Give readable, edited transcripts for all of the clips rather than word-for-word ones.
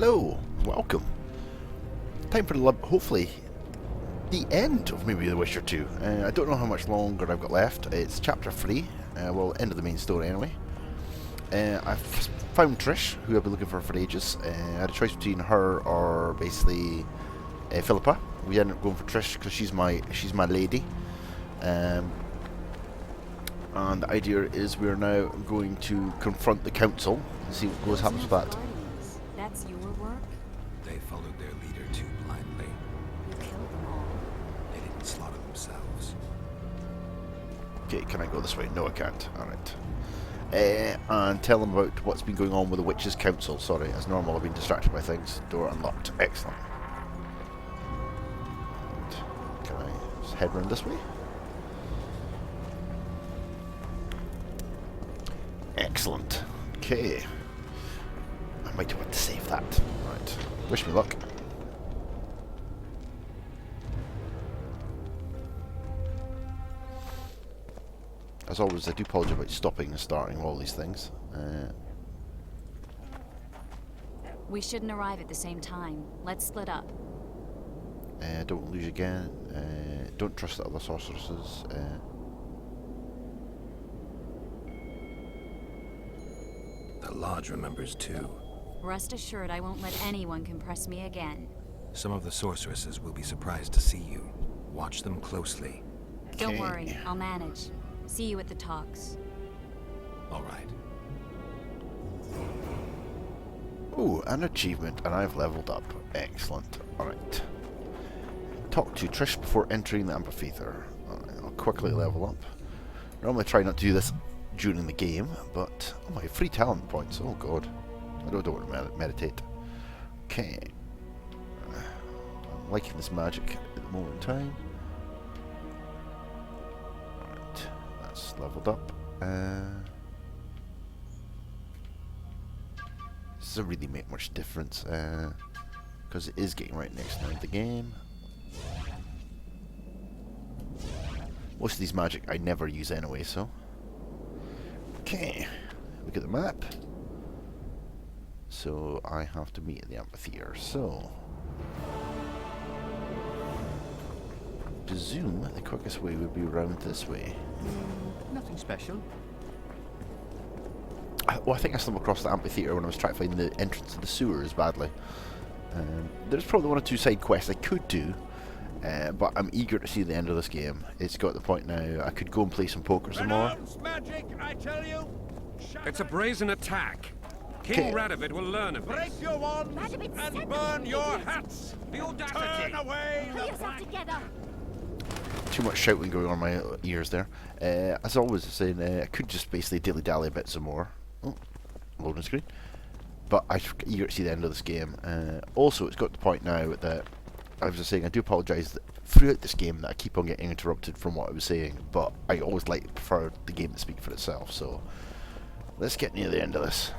Hello, welcome. Time for the hopefully the end of maybe The Witcher 2. I don't know how much longer I've got left. It's chapter 3, well, end of the main story anyway. I've found Trish, who I've been looking for ages. I had a choice between her or basically Philippa. We ended up going for Trish because she's my lady. And the idea is we're now going to confront the council and see what happens with that. That's your work? They followed their leader too blindly. You killed them all. They didn't slaughter themselves. Okay, can I go this way? No, I can't. Alright. And tell them about what's been going on with the Witches' Council. Sorry, as normal, I've been distracted by things. Door unlocked. Excellent. And can I just head round this way? Excellent. Okay. I might want to save that. Right. Wish me luck. As always, I do apologise about stopping and starting all these things. We shouldn't arrive at the same time. Let's split up. Don't lose again. Don't trust the other sorceresses. The Lodge remembers too. Rest assured I won't let anyone compress me again. Some of the sorceresses will be surprised to see you. Watch them closely. Don't worry, I'll manage. See you at the talks. All right. Ooh, an achievement, and I've leveled up. Excellent. Alright. Talk to Trish before entering the amphitheater. I'll quickly level up. Normally try not to do this during the game, but oh my, free talent points. Oh god. I don't want to meditate. Okay. I'm liking this magic at the moment in time. Alright, that's leveled up. This doesn't really make much difference, because it is getting right next to the game. Most of these magic I never use anyway, so. Okay, look at the map. So I have to meet at the amphitheater. So, presume the quickest way would be around this way. Nothing special. Well, I think I stumbled across the amphitheater when I was trying to find the entrance to the sewers badly. There's probably one or two side quests I could do, but I'm eager to see the end of this game. It's got to the point now I could go and play some poker some more. Magic, I tell you. It's a brazen attack. King Radovid will learn of Break this. your wands and burn your hats. The audacity! Turn away Pull the yourself together. Too much shouting going on in my ears there. As always, saying I could just basically dilly-dally a bit some more. Oh, loading screen. But I'm eager to see the end of this game. Also, it's got to the point now that I was just saying I do apologise throughout this game that I keep on getting interrupted from what I was saying, but I always prefer the game to speak for itself. So let's get near the end of this.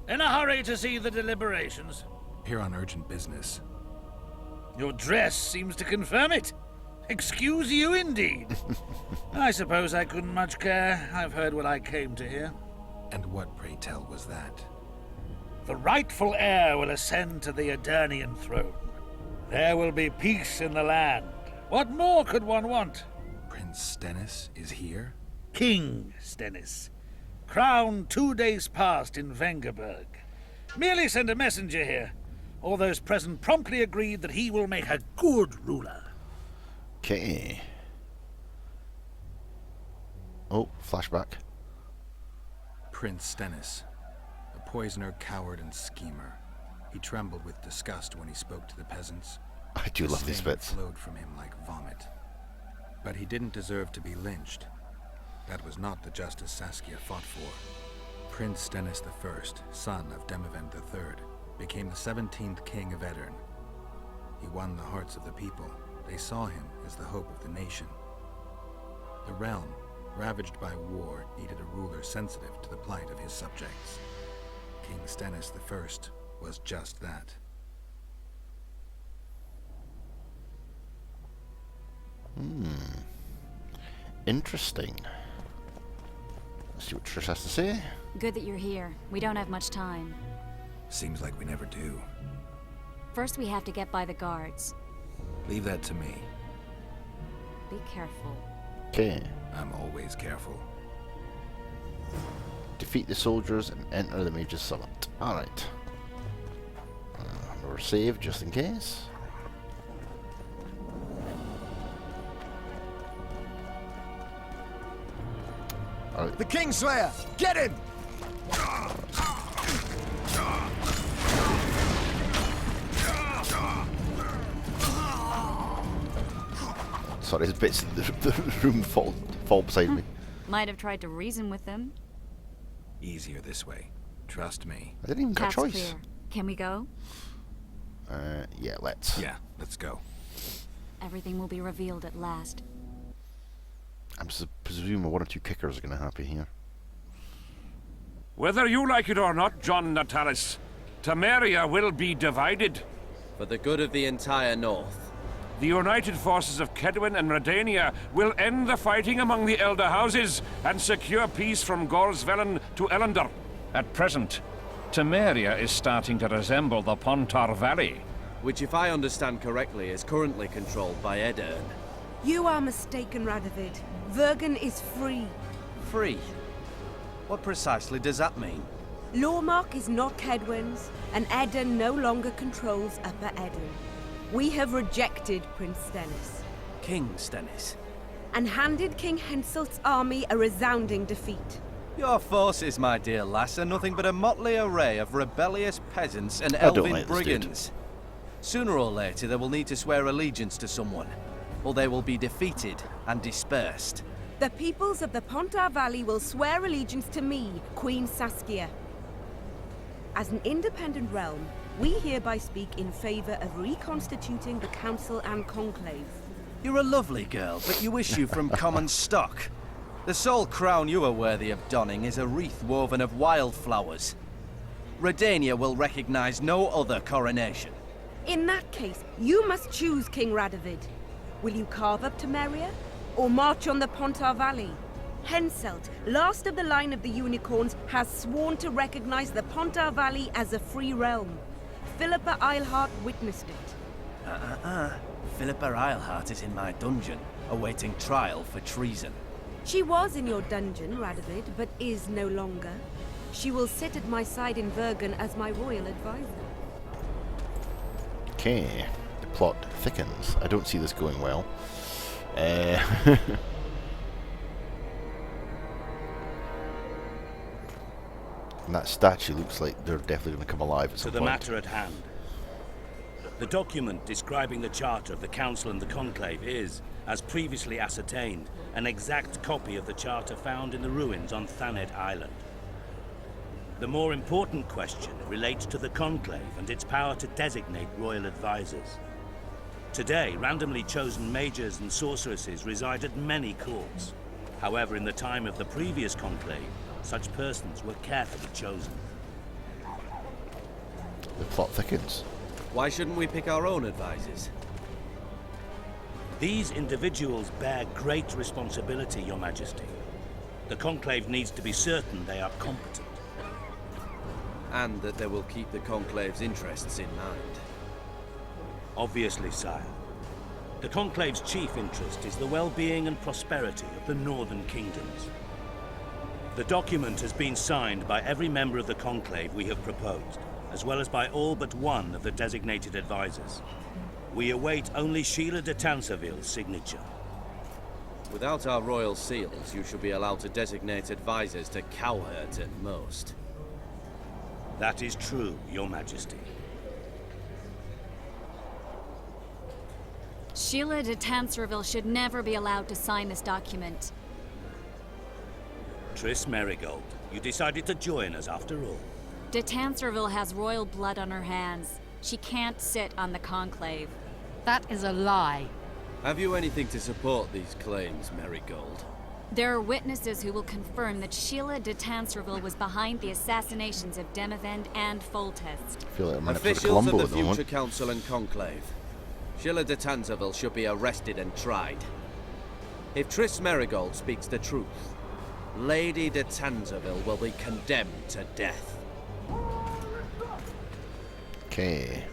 In a hurry to see the deliberations. Here on urgent business. Your dress seems to confirm it. Excuse you indeed. I suppose I couldn't much care. I've heard what I came to hear. And what, pray tell, was that? The rightful heir will ascend to the Eternian throne. There will be peace in the land. What more could one want? Prince Stennis is here? King Stennis. Crowned 2 days past in Vengerberg. Merely send a messenger here. All those present promptly agreed that he will make a good ruler. Okay. Oh, flashback. Prince Stennis. A poisoner, coward, and schemer. He trembled with disgust when he spoke to the peasants. I do love these Disdain bits. flowed from him like vomit. But he didn't deserve to be lynched. That was not the justice Saskia fought for. Prince Stennis I, son of Demavend III, became the 17th king of Edirn. He won the hearts of the people. They saw him as the hope of the nation. The realm, ravaged by war, needed a ruler sensitive to the plight of his subjects. King Stennis I was just that. Interesting. Let's see what Trish has to say. Good that you're here. We don't have much time. Seems like we never do. First we have to get by the guards. Leave that to me. Be careful. Okay. I'm always careful. Defeat the soldiers and enter the mage's summit. Alright. We're saved just in case. Alright. The Kingslayer! Get him! Sorry, there's bits of the room fall beside me. Might have tried to reason with them. Easier this way. Trust me. I didn't even get a That's choice. clear. Can we go? Yeah, let's. Yeah, let's go. Everything will be revealed at last. I'm presuming one or two kickers are going to happen here. Whether you like it or not, John Natalis, Temeria will be divided. For the good of the entire North. The united forces of Kedwin and Redania will end the fighting among the Elder Houses and secure peace from Gorsvelen to Ellender. At present, Temeria is starting to resemble the Pontar Valley. Which, if I understand correctly, is currently controlled by Edirn. You are mistaken, Radovid. Vergen is free. Free? What precisely does that mean? Lormark is not Kedwin's, and Edirn no longer controls Upper Edirn. We have rejected Prince Stennis, King Stennis. and handed King Henselt's army a resounding defeat. Your forces, my dear lass, are nothing but a motley array of rebellious peasants and I don't elven like this dude. brigands. Sooner or later, they will need to swear allegiance to someone, or they will be defeated and dispersed. The peoples of the Pontar Valley will swear allegiance to me, Queen Saskia. As an independent realm, we hereby speak in favor of reconstituting the Council and Conclave. You're a lovely girl, but you issue from common stock. The sole crown you are worthy of donning is a wreath woven of wildflowers. Redania will recognize no other coronation. In that case, you must choose, King Radovid. Will you carve up Temeria, or march on the Pontar Valley? Henselt, last of the line of the Unicorns, has sworn to recognize the Pontar Valley as a free realm. Philippa Eilhart witnessed it. Philippa Eilhart is in my dungeon, awaiting trial for treason. She was in your dungeon, Radovid, but is no longer. She will sit at my side in Vergen as my royal advisor. Okay, the plot thickens. I don't see this going well. And that statue looks like they're definitely going to come alive at some To the point. matter at hand. The document describing the charter of the Council and the Conclave is, as previously ascertained, an exact copy of the charter found in the ruins on Thanet Island. The more important question relates to the Conclave and its power to designate royal advisors. Today, randomly chosen mages and sorceresses reside at many courts. However, in the time of the previous Conclave, such persons were carefully chosen. The plot thickens. Why shouldn't we pick our own advisors? These individuals bear great responsibility, Your Majesty. The Conclave needs to be certain they are competent. And that they will keep the Conclave's interests in mind. Obviously, sire. The Conclave's chief interest is the well-being and prosperity of the northern kingdoms. The document has been signed by every member of the Conclave we have proposed, as well as by all but one of the designated advisors. We await only Sheila de Tanserville's signature. Without our royal seals, you should be allowed to designate advisors to cowherd at most. That is true, Your Majesty. Sheila de Tanserville should never be allowed to sign this document. Triss Merigold, you decided to join us after all. De Tanserville has royal blood on her hands. She can't sit on the Conclave. That is a lie. Have you anything to support these claims, Merigold? There are witnesses who will confirm that Sheila de Tanserville was behind the assassinations of Demavend and Foltest. I feel like I'm in for Officials Columbo of at the the future moment. council and conclave. Sheila de Tanserville should be arrested and tried. If Triss Merigold speaks the truth, Lady de Tanserville will be condemned to death. Okay.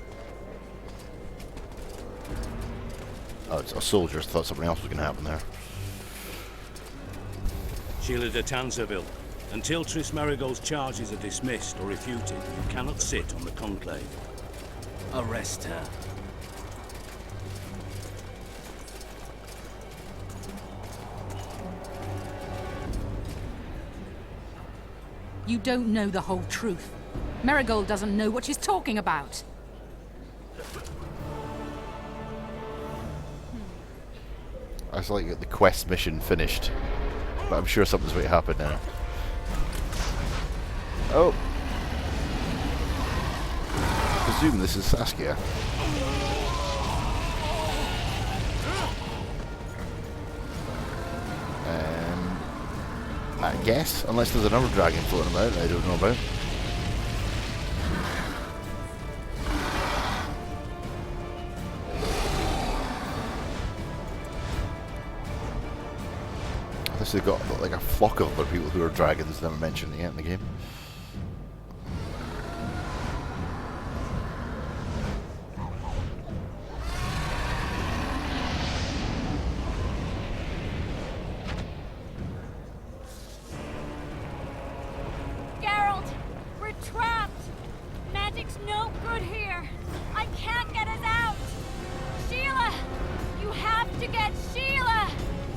Oh, it's a soldier. Thought something else was going to happen there. Sheila de Tanserville, until Triss Merigold's charges are dismissed or refuted, you cannot sit on the conclave. Arrest her. You don't know the whole truth. Merigold doesn't know what she's talking about. I was like the quest mission finished, but I'm sure something's going to happen now. Oh. I presume this is Saskia. I guess, unless there's another dragon floating about I don't know about. I guess they've got like a flock of other people who are dragons never mentioned yet in the game.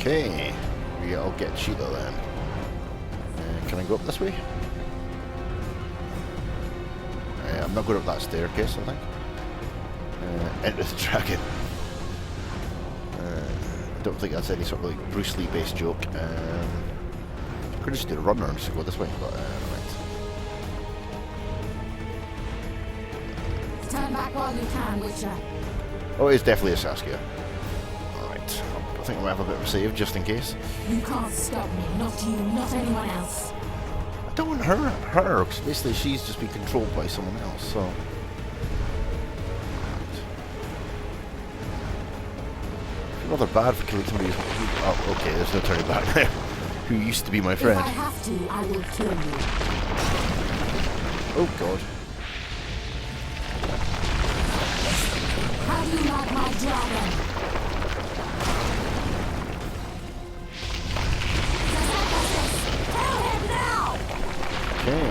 Okay, I'll get Sheila then. Can I go up this way? I'm not going up that staircase, I think. Enter the dragon. I don't think that's any sort of like Bruce Lee based joke. I could just do a runner and just go this way, but right. Turn back while you can, Witcher. Oh, it's definitely a Saskia. Alright, I think we'll have a bit of a save just in case. You can't stop me, not you, not anyone else. I don't want her, because basically she's just being controlled by someone else, so... Right. Rather bad for killing somebody who's... Oh, okay, there's no turning back there. Who used to be my friend. If I have to, I will kill you. Oh, God. How do you like my dragon? Kill him now! Okay.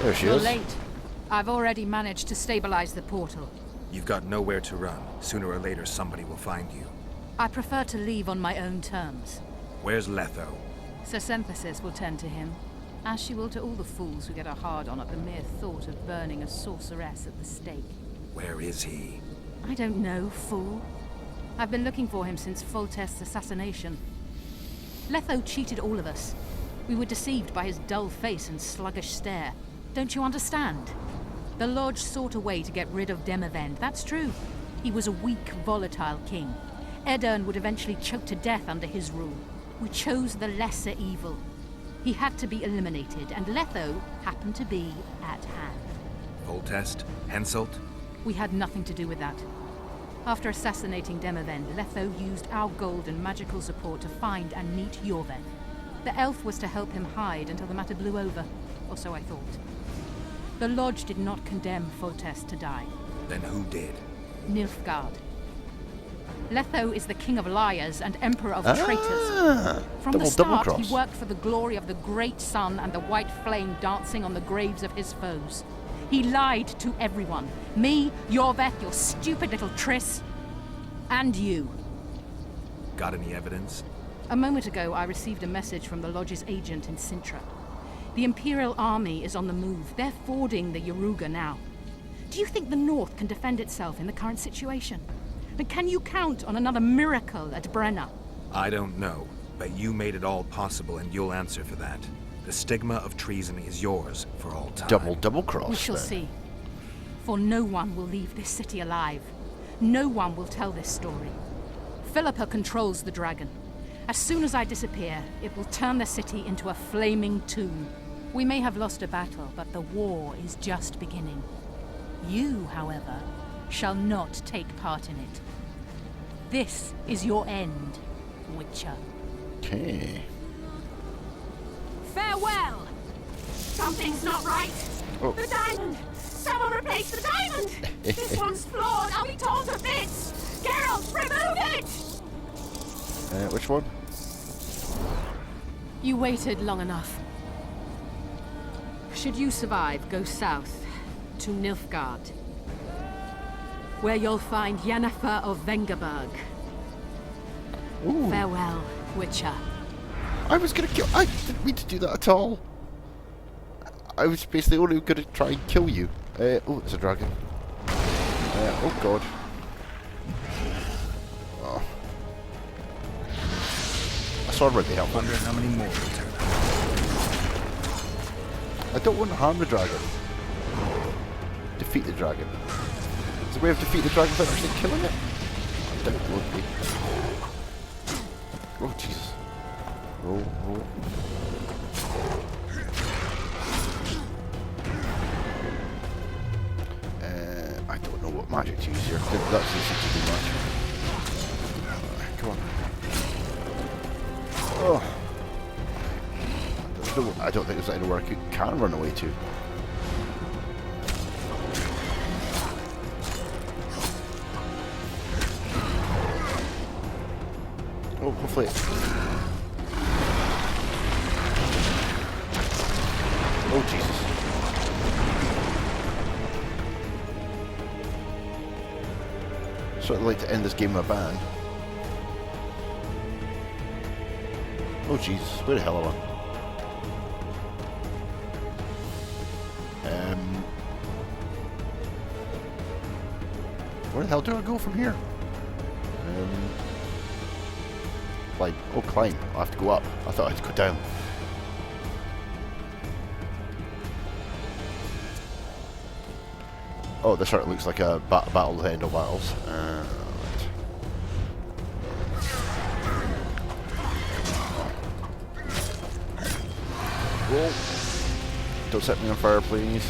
There she You're is. late. I've already managed to stabilize the portal. You've got nowhere to run. Sooner or later, somebody will find you. I prefer to leave on my own terms. Where's Letho? Sir Synthesis will tend to him, as she will to all the fools who get a hard-on at the mere thought of burning a sorceress at the stake. Where is he? I don't know, fool. I've been looking for him since Foltest's assassination. Letho cheated all of us. We were deceived by his dull face and sluggish stare. Don't you understand? The Lodge sought a way to get rid of Demavend, that's true. He was a weak, volatile king. Edirn would eventually choke to death under his rule. We chose the lesser evil. He had to be eliminated, and Letho happened to be at hand. Foltest? Henselt? We had nothing to do with that. After assassinating Demavend, Letho used our gold and magical support to find and meet Yorveth. The elf was to help him hide until the matter blew over, or so I thought. The Lodge did not condemn Foltest to die. Then who did? Nilfgaard. Letho is the king of liars and emperor of traitors. From the start, he worked for the glory of the great sun and the white flame dancing on the graves of his foes. He lied to everyone. Me, Yorveth, your stupid little Triss, and you. Got any evidence? A moment ago, I received a message from the Lodge's agent in Sintra. The Imperial Army is on the move. They're fording the Yaruga now. Do you think the North can defend itself in the current situation? But can you count on another miracle at Brenna? I don't know, but you made it all possible and you'll answer for that. The stigma of treason is yours for all time. Double cross. We shall see. For no one will leave this city alive. No one will tell this story. Philippa controls the dragon. As soon as I disappear, it will turn the city into a flaming tomb. We may have lost a battle, but the war is just beginning. You, however, shall not take part in it. This is your end, Witcher. Okay. Farewell! Something's not right! Oh. The diamond! Someone replace the diamond! This one's flawed! I'll be torn to bits! Geralt, remove it! Which one? You waited long enough. Should you survive, go south to Nilfgaard, where you'll find Yennefer of Vengerberg. Ooh. Farewell, Witcher. I was gonna kill. I didn't mean to do that at all. I was basically only gonna try and kill you. Oh, there's a dragon. Oh god. Oh. A sword might be helpful. Wondering how many more will turn up. I don't want to harm the dragon. Defeat the dragon. Is there a way of defeating the dragon without actually killing it? I doubt it would be. Oh Jesus. Roll, roll. I don't know what magic to use here. That doesn't seem to do much. Come on. Oh. I don't think there's anywhere I can run away to. Oh, hopefully. Oh, Jesus. Sort of like to end this game with a bang. Oh, Jesus. Where the hell am I? Where the hell do I go from here? Climb. Oh, climb. I have to go up. I thought I had to go down. Oh, this sort of looks like a battle to end all battles. Right. Whoa. Don't set me on fire, please.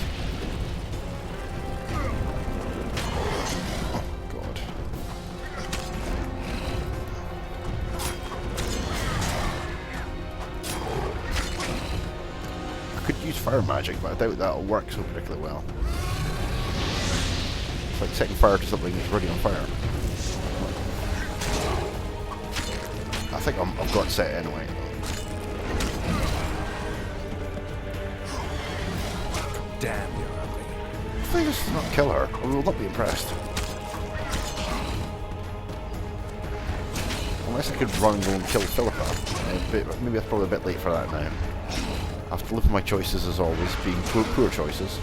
Oh, God. I could use fire magic, but I doubt that'll work so particularly well. It's like setting fire to something that's already on fire. I think I've got it set anyway. Damn, you're ugly. Hopefully this does not kill her. I will not be impressed. Unless I could run and go and kill Philippa. But maybe that's probably a bit late for that now. I have to live with my choices as always, being poor choices.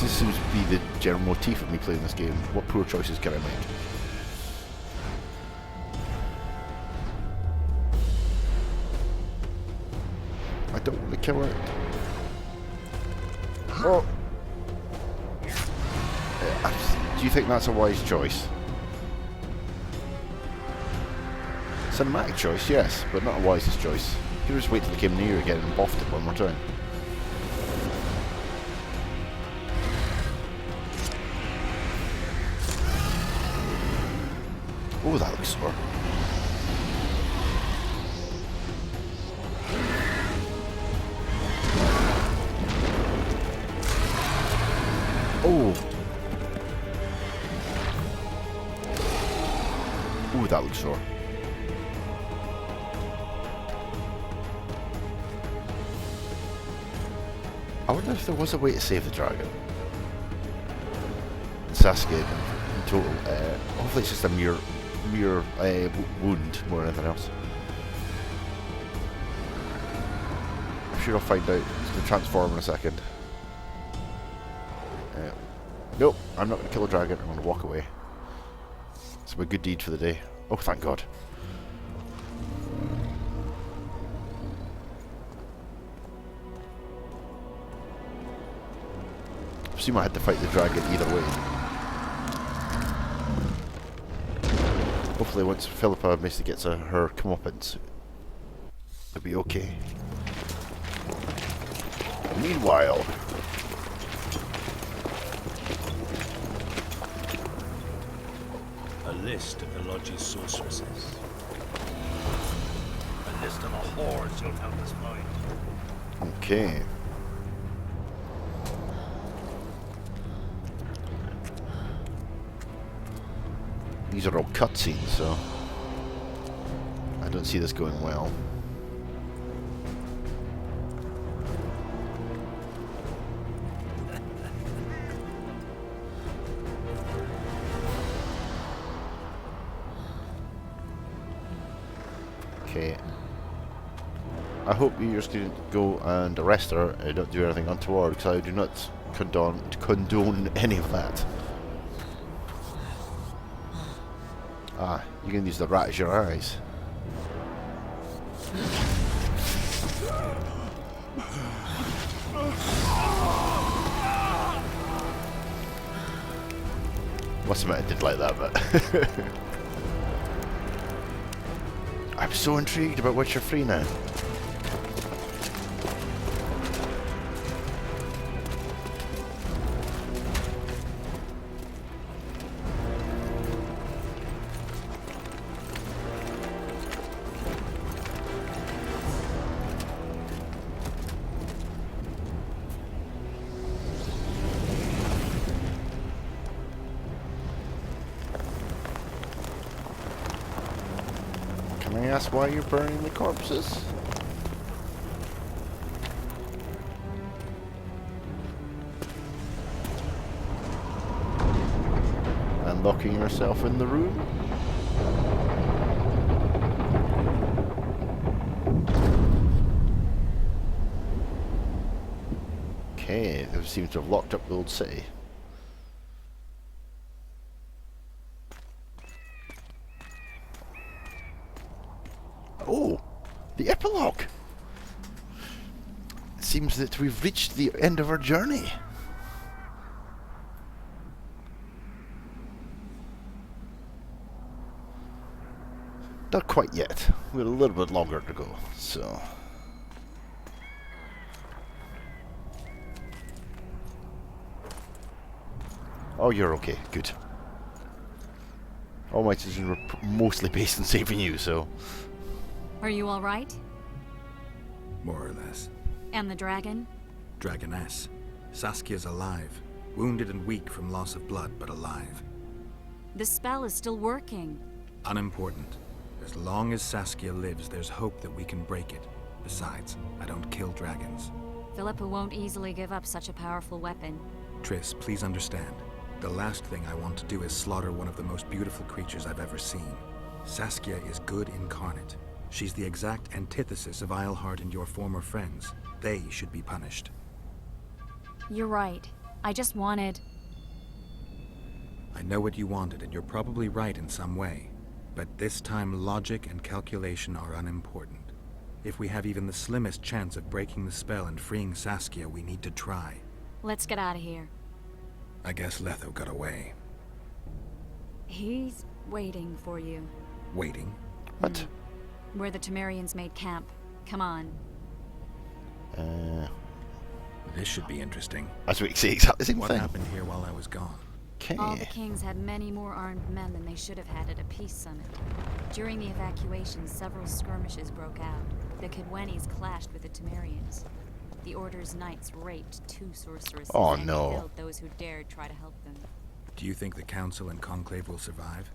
This seems to be the general motif of me playing this game. What poor choices can I make? I don't want to kill her. Oh! Do you think that's a wise choice? Cinematic choice, yes, but not a wisest choice. You could just wait till they came near again and boffed it one more time. Oh, that looks sore. Oh! Ooh, that looks sore. I wonder if there was a way to save the dragon. And Sasuke in total. Hopefully it's just a mere wound more than anything else. I'm sure I'll find out. It's going to transform in a second. Nope, I'm not going to kill a dragon. I'm going to walk away. It's my good deed for the day. Oh, thank God. I presume I had to fight the dragon either way. Hopefully once Philippa basically gets her comeuppance, it'll be okay. Meanwhile... A list of the lodge's sorceresses. A list of the whores you'll help us find. Okay. These are all cutscenes, so I don't see this going well. Okay. I hope you just didn't go and arrest her and don't do anything untoward, because I do not condone any of that. Ah, you can use the rat as your eyes. Must admit I did like that, but I'm so intrigued about Witcher 3 now. Can I ask why you're burning the corpses? And locking yourself in the room? Okay, they seem to have locked up the old city. Oh, the epilogue. It seems that we've reached the end of our journey. Not quite yet. We've got a little bit longer to go, so... Oh, you're okay. Good. All my decisions were mostly based on saving you, so... Are you all right? More or less. And the dragon? Dragoness. Saskia's alive. Wounded and weak from loss of blood, but alive. The spell is still working. Unimportant. As long as Saskia lives, there's hope that we can break it. Besides, I don't kill dragons. Philippa won't easily give up such a powerful weapon. Triss, please understand. The last thing I want to do is slaughter one of the most beautiful creatures I've ever seen. Saskia is good incarnate. She's the exact antithesis of Eilhart and your former friends. They should be punished. You're right. I just wanted... I know what you wanted, and you're probably right in some way. But this time, logic and calculation are unimportant. If we have even the slimmest chance of breaking the spell and freeing Saskia, we need to try. Let's get out of here. I guess Letho got away. He's waiting for you. Waiting? What? Where the Temerians made camp. Come on. This should be interesting. As we say exactly the same What thing. happened here while I was gone? Okay. All the kings had many more armed men than they should have had at a peace summit. During the evacuation, several skirmishes broke out. The Kedwenis clashed with the Temerians. The Order's knights raped 2 sorceresses and killed those who dared try to help them. Do you think the Council and Conclave will survive?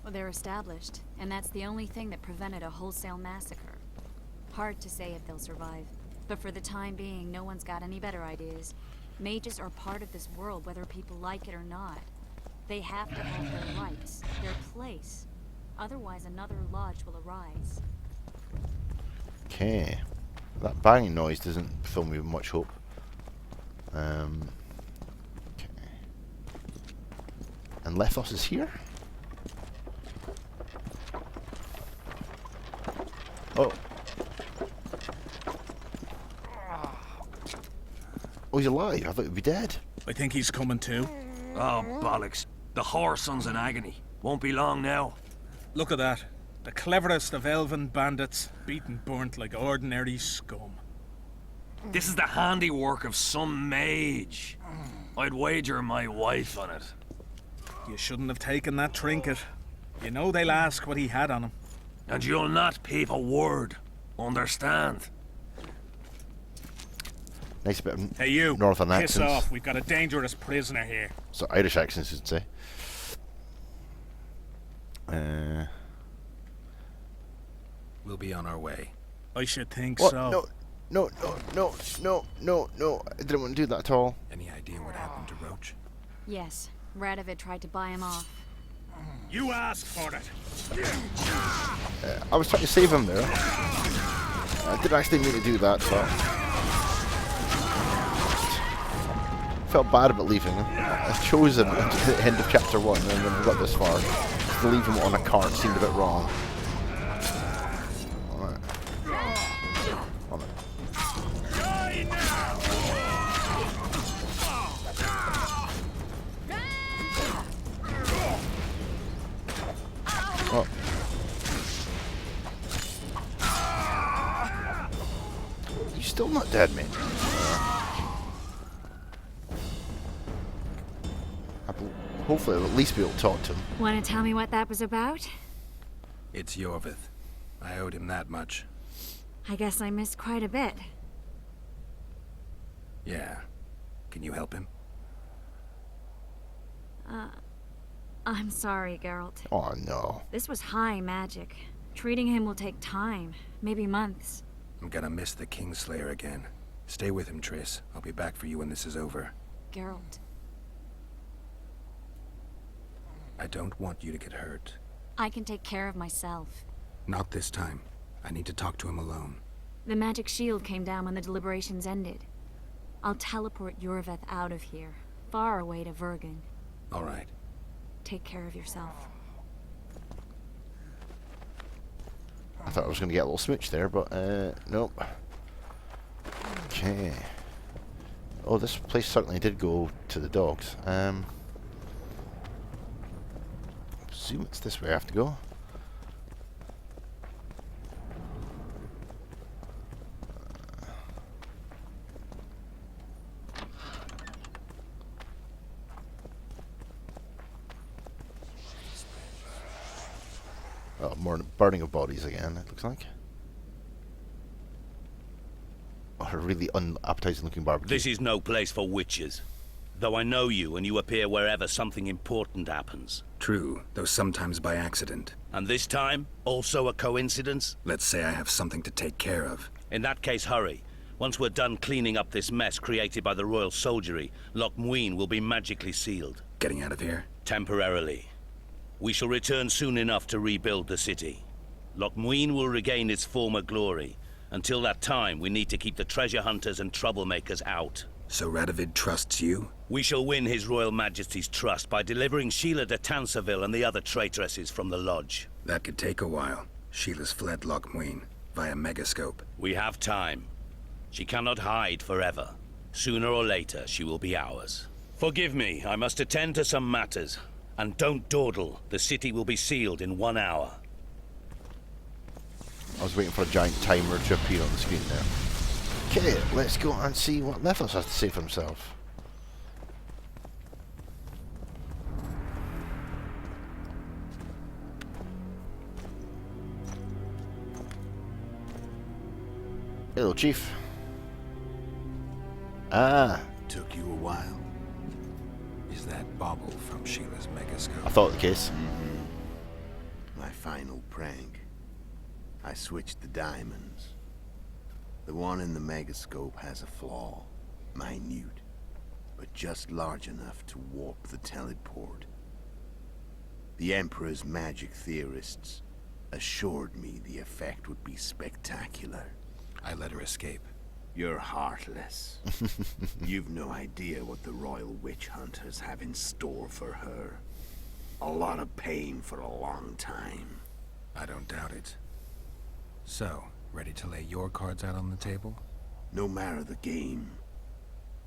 Well, they're established, and that's the only thing that prevented a wholesale massacre. Hard to say if they'll survive, but for the time being, no one's got any better ideas. Mages are part of this world, whether people like it or not. They have to have their rights, their place. Otherwise, another lodge will arise. Okay. That banging noise doesn't fill me with much hope. Okay. And Lethos is here? Oh. Oh, he's alive. I thought he'd be dead. I think he's coming too. Oh, bollocks. The whoreson's in agony. Won't be long now. Look at that. The cleverest of elven bandits, beaten burnt like ordinary scum. This is the handiwork of some mage. I'd wager my wife on it. You shouldn't have taken that trinket. You know they'll ask what he had on him. And you'll not peep a word. Understand? Nice bit of Hey, you. northern Piss accents. off. We've got a dangerous prisoner here. So Irish accents, you'd say. We'll be on our way. I should think What? so. No, no, no, no, no, no, no. I didn't want to do that at all. Any idea what happened to Roach? Yes, Radovid tried to buy him off. You asked for it. I was trying to save him there. I didn't actually mean to do that, but felt bad about leaving him. I chose him at the end of chapter 1, and then we got this far. To leave him on a cart seemed a bit wrong. Alright. On it. Oh. You still not dead, mate. Hopefully I'll at least be able to talk to him. Want to tell me what that was about? It's Yorvith. I owed him that much. I guess I missed quite a bit. Yeah. Can you help him? I'm sorry, Geralt. Oh no. This was high magic. Treating him will take time, maybe months. I'm gonna miss the Kingslayer again. Stay with him, Triss. I'll be back for you when this is over. Geralt, I don't want you to get hurt. I can take care of myself. Not this time. I need to talk to him alone. The magic shield came down when the deliberations ended. I'll teleport Yorvith out of here, far away to Vergen. All right. Take care of yourself. I thought I was going to get a little smooch there, but nope. Okay. Oh, this place certainly did go to the dogs. I presume it's this way I have to go. Oh, more burning of bodies again, it looks like. Oh, a really unappetizing looking barbecue. This is no place for witches. Though I know you and you appear wherever something important happens. True, though sometimes by accident. And this time, also a coincidence? Let's say I have something to take care of. In that case, hurry. Once we're done cleaning up this mess created by the royal soldiery, Loch Muin will be magically sealed. Getting out of here? Temporarily. We shall return soon enough to rebuild the city. Loch Muin will regain its former glory. Until that time, we need to keep the treasure hunters and troublemakers out. So Radovid trusts you? We shall win His Royal Majesty's trust by delivering Sheila de Tansarville and the other traitresses from the lodge. That could take a while. Sheila's fled Loch Muin via Megascope. We have time. She cannot hide forever. Sooner or later, she will be ours. Forgive me, I must attend to some matters. And don't dawdle. The city will be sealed in 1 hour. I was waiting for a giant timer to appear on the screen there. Okay, let's go and see what Lethos has to say for himself. Hello, Chief. Ah. Took you a while. Is that bauble from Sheila's Megascope? I thought the case. My final prank. I switched the diamonds. The one in the Megascope has a flaw. Minute. But just large enough to warp the teleport. The Emperor's magic theorists assured me the effect would be spectacular. I let her escape. You're heartless. You've no idea what the Royal Witch Hunters have in store for her. A lot of pain for a long time. I don't doubt it. So, ready to lay your cards out on the table? No matter the game,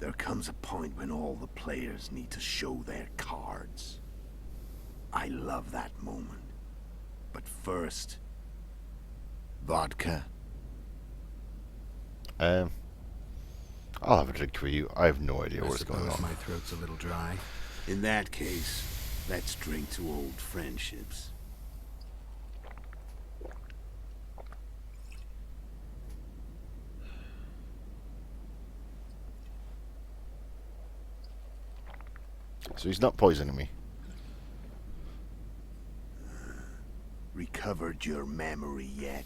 there comes a point when all the players need to show their cards. I love that moment. But first, vodka. I'll have a drink for you. I have no idea what's going on. My throat's a little dry. In that case, let's drink to old friendships. So he's not poisoning me. Recovered your memory yet?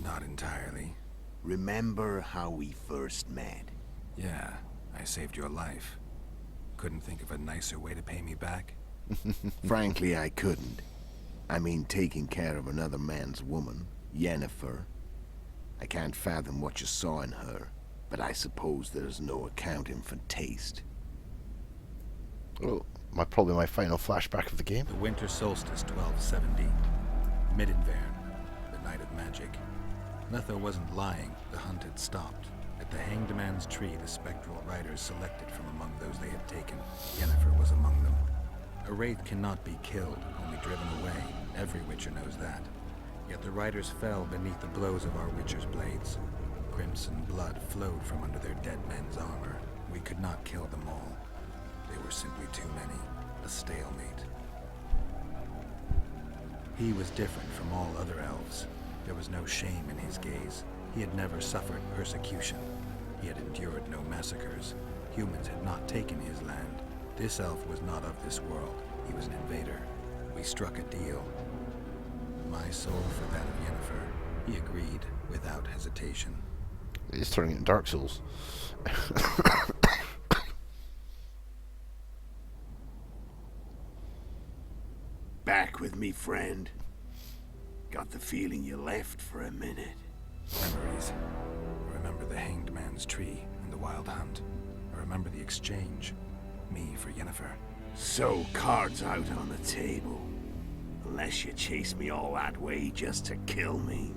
Not entirely. Remember how we first met? Yeah, I saved your life. Couldn't think of a nicer way to pay me back? Frankly, I couldn't. I mean, taking care of another man's woman, Yennefer. I can't fathom what you saw in her, but I suppose there's no accounting for taste. Oh, probably my final flashback of the game. The winter solstice, 1270. Midinvern, the night of magic. Letho wasn't lying, the hunt had stopped. At the Hanged Man's Tree, the spectral riders selected from among those they had taken. Yennefer was among them. A wraith cannot be killed, only driven away. Every witcher knows that. Yet the riders fell beneath the blows of our witcher's blades. Crimson blood flowed from under their dead men's armor. We could not kill them all. They were simply too many. A stalemate. He was different from all other elves. There was no shame in his gaze. He had never suffered persecution. He had endured no massacres. Humans had not taken his land. This elf was not of this world. He was an invader. We struck a deal. My soul for that of Yennefer. He agreed without hesitation. It's turning into Dark Souls. Back with me, friend. Got the feeling you left for a minute. Memories. I remember the Hanged Man's Tree and the Wild Hunt. I remember the exchange. Me for Yennefer. So, cards out on the table. Unless you chase me all that way just to kill me.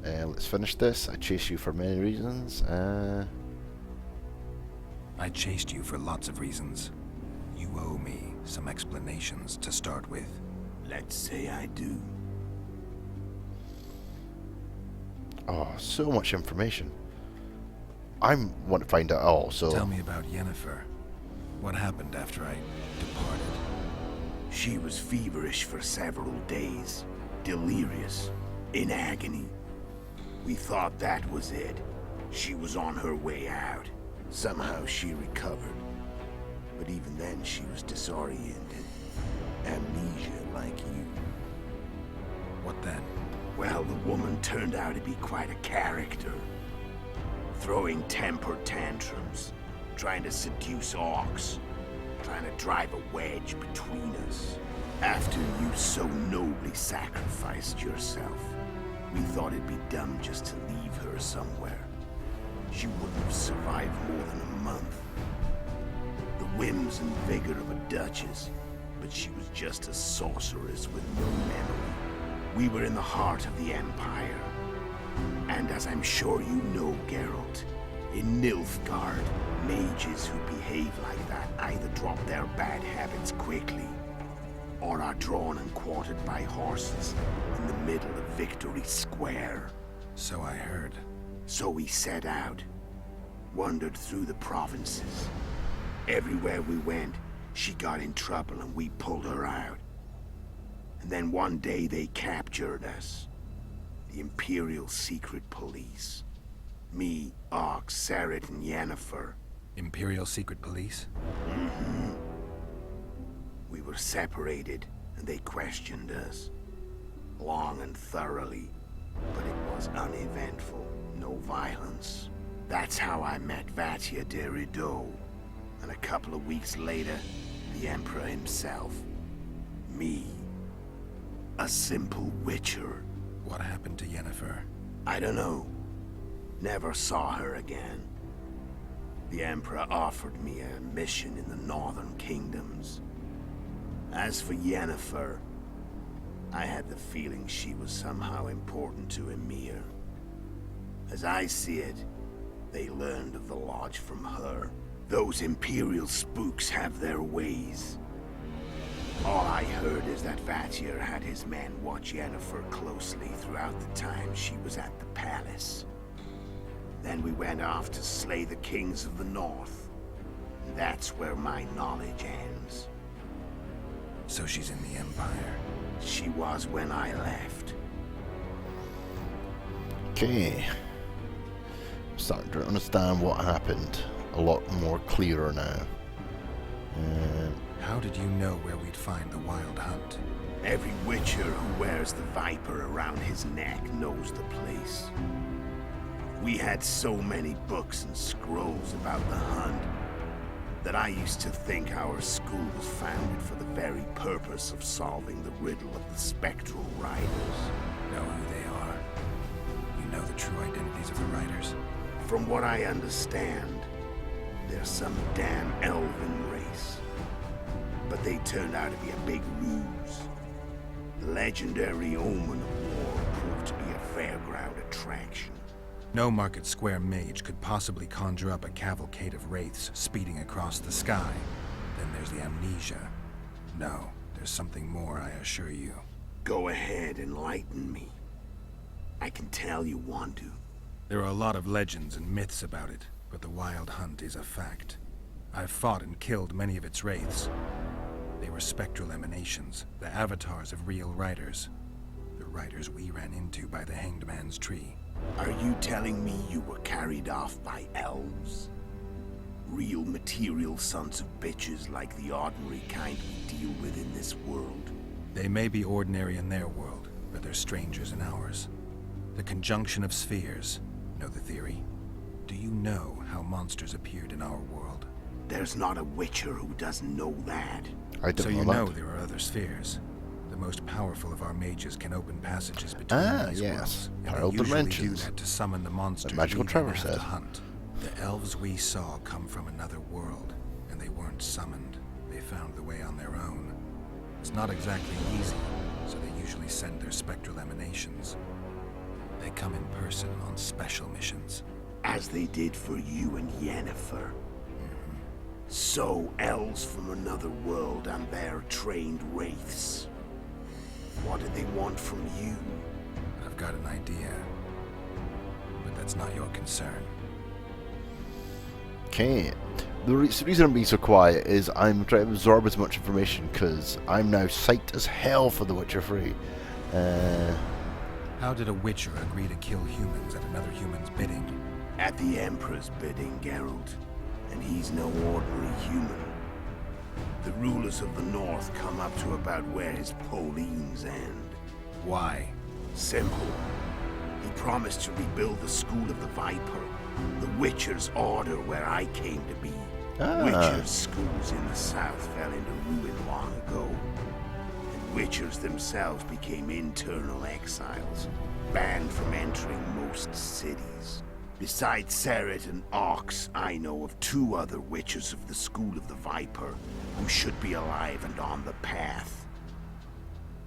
Let's finish this. I chase you for many reasons. I chased you for lots of reasons. You owe me some explanations to start with. Let's say I do. Oh, so much information. I want to find out all, so... Tell me about Yennefer. What happened after I departed? She was feverish for several days. Delirious. In agony. We thought that was it. She was on her way out. Somehow she recovered. But even then she was disoriented. Amnesia like you. What then? Well, the woman turned out to be quite a character. Throwing temper tantrums, trying to seduce orcs, trying to drive a wedge between us. After you so nobly sacrificed yourself, we thought it'd be dumb just to leave her somewhere. She wouldn't have survived more than a month. The whims and vigor of a duchess, but she was just a sorceress with no memory. We were in the heart of the Empire. And as I'm sure you know, Geralt, in Nilfgaard, mages who behave like that either drop their bad habits quickly, or are drawn and quartered by horses in the middle of Victory Square. So I heard. So we set out, wandered through the provinces. Everywhere we went, she got in trouble and we pulled her out. And then one day they captured us. The Imperial Secret Police. Me, Ox, Serret, and Yennefer. Imperial Secret Police? Mm-hmm. We were separated, and they questioned us. Long and thoroughly, but it was uneventful. No violence. That's how I met Vatia de Rideau. And a couple of weeks later, the Emperor himself. Me. A simple witcher. What happened to Yennefer? I don't know. Never saw her again. The Emperor offered me a mission in the northern kingdoms. As for Yennefer, I had the feeling she was somehow important to Emir. As I see it, they learned of the Lodge from her. Those Imperial spooks have their ways. All I heard is that Vatir had his men watch Yennefer closely throughout the time she was at the palace. Then we went off to slay the kings of the north. And that's where my knowledge ends. So she's in the Empire? She was when I left. Okay. I'm starting to understand what happened. a lot more clearer now. How did you know where we'd find the Wild Hunt? Every witcher who wears the viper around his neck knows the place. We had so many books and scrolls about the hunt that I used to think our school was founded for the very purpose of solving the riddle of the spectral riders. Know who they are? You know the true identities of the riders? From what I understand, they're some damn elven race. But they turned out to be a big ruse. The legendary Omen of War proved to be a fairground attraction. No Market Square mage could possibly conjure up a cavalcade of wraiths speeding across the sky. Then there's the amnesia. No, there's something more, I assure you. Go ahead, enlighten me. I can tell you want to. There are a lot of legends and myths about it, but the Wild Hunt is a fact. I've fought and killed many of its wraiths. They were spectral emanations, the avatars of real riders. The riders we ran into by the Hanged Man's Tree. Are you telling me you were carried off by elves? Real material sons of bitches like the ordinary kind we deal with in this world? They may be ordinary in their world, but they're strangers in ours. The conjunction of spheres. Know the theory? Do you know how monsters appeared in our world? There's not a witcher who doesn't know that. I don't so you know know that. there are other spheres. The most powerful of our mages can open passages between these worlds. And Parallel they usually do dimensions. that to summon the monsters Magical we then Trevor have said. to hunt. The elves we saw come from another world, and they weren't summoned. They found the way on their own. It's not exactly easy, so they usually send their spectral emanations. They come in person on special missions. As they did for you and Yennefer. So, elves from another world and their trained wraiths. What do they want from you? I've got an idea, but that's not your concern. Okay. The reason I'm being so quiet is I'm trying to absorb as much information because I'm now psyched as hell for The Witcher 3. How did a Witcher agree to kill humans at another human's bidding? At the Emperor's bidding, Geralt. And he's no ordinary human. The rulers of the North come up to about where his Pauline's end. Why? Simple. He promised to rebuild the School of the Viper, the Witcher's order where I came to be. Witcher's schools in the South fell into ruin long ago. And Witchers themselves became internal exiles, banned from entering most cities. Besides Seret and Ox, I know of 2 other Witchers of the School of the Viper who should be alive and on the path.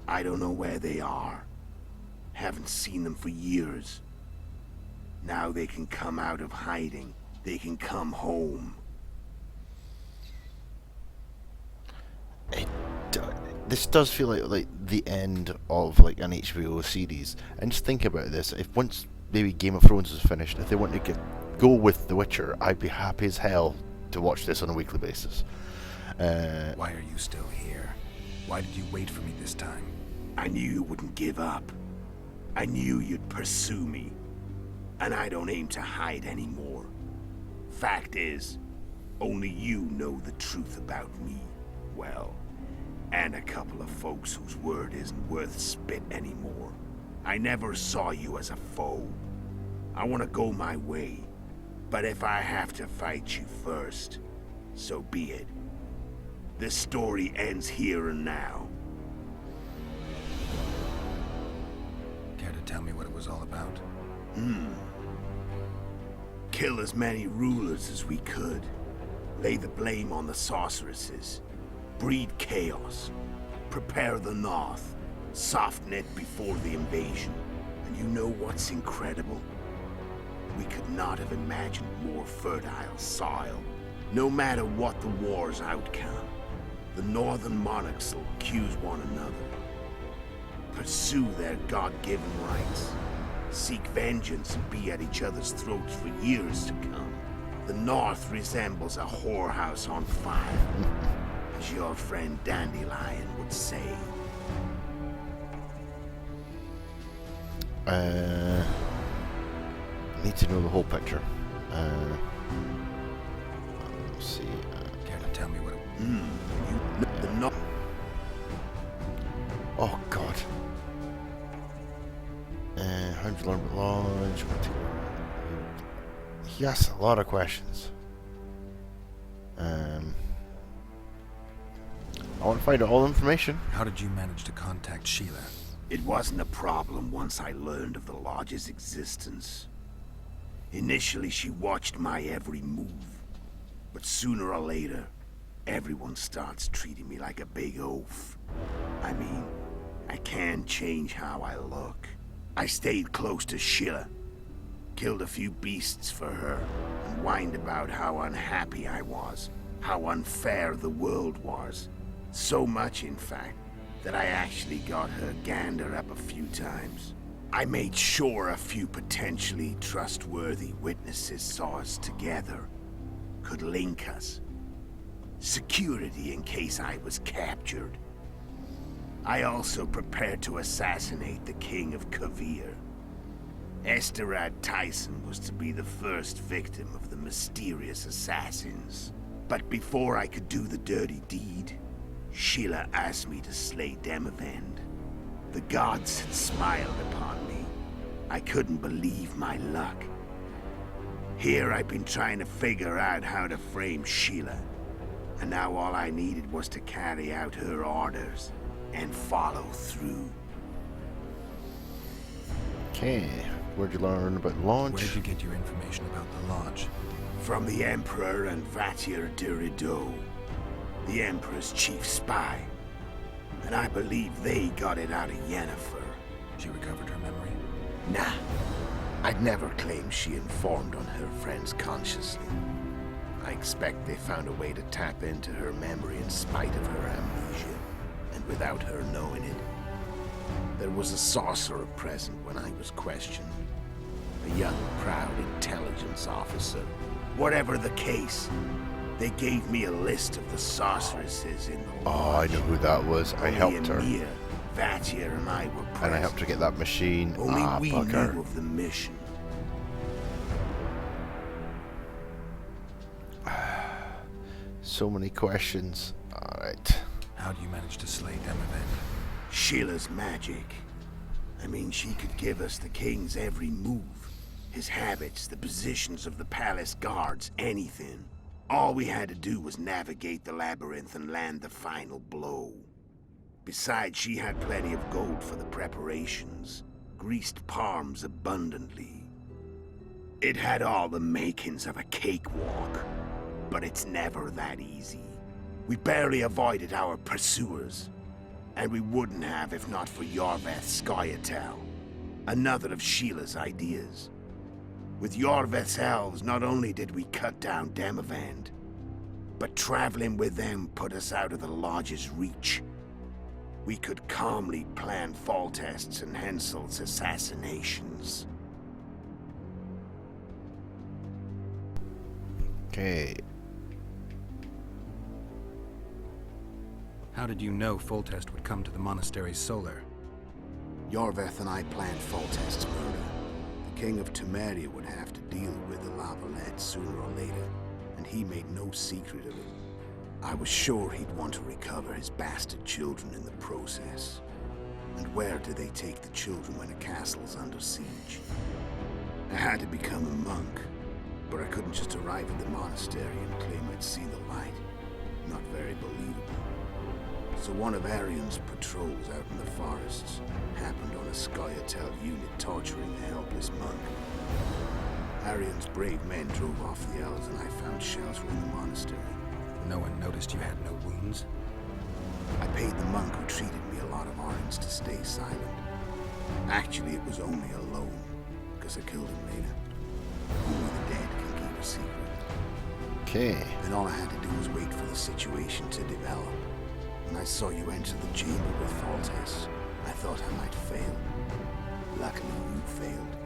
I don't know where they are. Haven't seen them for years. Now they can come out of hiding. They can come home. This does feel like the end of like an HBO series. And just think about this: if once maybe Game of Thrones is finished, if they want to go with The Witcher, I'd be happy as hell to watch this on a weekly basis. Why are you still here? Why did you wait for me this time? I knew you wouldn't give up. I knew you'd pursue me. And I don't aim to hide anymore. Fact is, only you know the truth about me. Well, and a couple of folks whose word isn't worth spit anymore. I never saw you as a foe. I want to go my way. But if I have to fight you first, so be it. This story ends here and now. Care to tell me what it was all about? Kill as many rulers as we could. Lay the blame on the sorceresses. Breed chaos. Prepare the North. Soften it before the invasion. And you know what's incredible? We could not have imagined more fertile soil. No matter what the war's outcome, the northern monarchs will accuse one another. Pursue their God-given rights. Seek vengeance and be at each other's throats for years to come. The North resembles a whorehouse on fire, as your friend Dandelion would say. Need to know the whole picture. see. Care to tell me what Oh God. How did you learn about launch? He asked a lot of questions. I want to find out all the information. How did you manage to contact Sheila? It wasn't a problem once I learned of the Lodge's existence. Initially, she watched my every move. But sooner or later, everyone starts treating me like a big oaf. I mean, I can't change how I look. I stayed close to Sheila, killed a few beasts for her, and whined about how unhappy I was, how unfair the world was. So much, in fact, that I actually got her gander up a few times. I made sure a few potentially trustworthy witnesses saw us together, could link us. Security in case I was captured. I also prepared to assassinate the King of Kavir. Esterad Tyson was to be the first victim of the mysterious assassins. But before I could do the dirty deed, Sheila asked me to slay Demavend. The gods had smiled upon me. I couldn't believe my luck. Here I've been trying to figure out how to frame Sheila, and now all I needed was to carry out her orders and follow through. Okay, where'd you learn about launch? Where did you get your information about the lodge? From the Emperor and Vatir de Rideau, the Emperor's chief spy. And I believe they got it out of Yennefer. She recovered her memory? Nah. I'd never claim she informed on her friends consciously. I expect they found a way to tap into her memory in spite of her amnesia, and without her knowing it. There was a sorcerer present when I was questioned. A young, proud intelligence officer. Whatever the case, they gave me a list of the sorceresses in the lodge. Oh, I know who that was. I helped her. Mia, Vatir and I were present. And I helped her get that machine. Only we bugger. knew of the mission. So many questions. Alright. How do you manage to slay Demavend? Sheila's magic. I mean, she could give us the king's every move. His habits, the positions of the palace guards, anything. All we had to do was navigate the labyrinth and land the final blow. Besides, she had plenty of gold for the preparations. Greased palms abundantly. It had all the makings of a cakewalk. But it's never that easy. We barely avoided our pursuers. And we wouldn't have if not for Yorveth Scoia'tael, another of Sheila's ideas. With Yorveth's elves, not only did we cut down Demavend, but traveling with them put us out of the Lodge's reach. We could calmly plan Foltest's and Henselt's assassinations. Okay. How did you know Foltest would come to the monastery's solar? Yorveth and I planned Foltest's murder. The King of Temeria would have to deal with the Lavalette sooner or later, and he made no secret of it. I was sure he'd want to recover his bastard children in the process. And where do they take the children when a castle's under siege? I had to become a monk, but I couldn't just arrive at the monastery and claim I'd see the light. Not very believable. So one of Arian's patrols out in the forests happened on a Scoia'tael unit torturing a helpless monk. Arian's brave men drove off the elves and I found shelter in the monastery. No one noticed you had no wounds? I paid the monk who treated me a lot of orange to stay silent. Actually, it was only a loan, because I killed him later. Only the dead can keep a secret. Okay. Then all I had to do was wait for the situation to develop. When I saw you enter the chamber with Foltest, I thought I might fail. Luckily, you failed.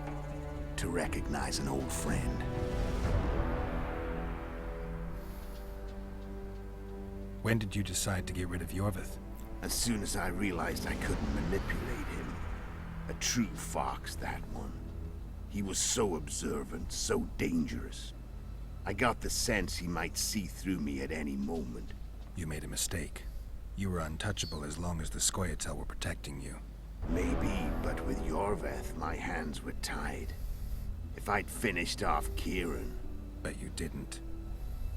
To recognize an old friend. When did you decide to get rid of Yorveth? As soon as I realized I couldn't manipulate him. A true fox, that one. He was so observant, so dangerous. I got the sense he might see through me at any moment. You made a mistake. You were untouchable as long as the Scoia'tael were protecting you. Maybe, but with Yorveth, my hands were tied. If I'd finished off Kieran... But you didn't.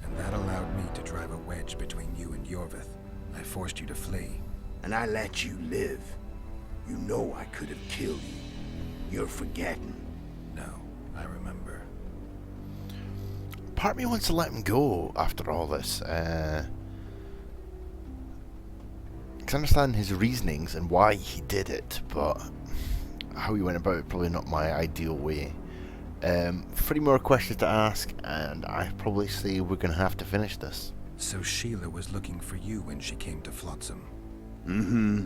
And that allowed me to drive a wedge between you and Yorveth. I forced you to flee. And I let you live. You know I could have killed you. You're forgetting. No, I remember. Part of me wants to let him go after all this. 'Cause I understand his reasonings and why he did it, but how he went about it, probably not my ideal way. 3 more questions to ask, and I probably say we're going to have to finish this. So Sheila was looking for you when she came to Flotsam? Mm-hmm.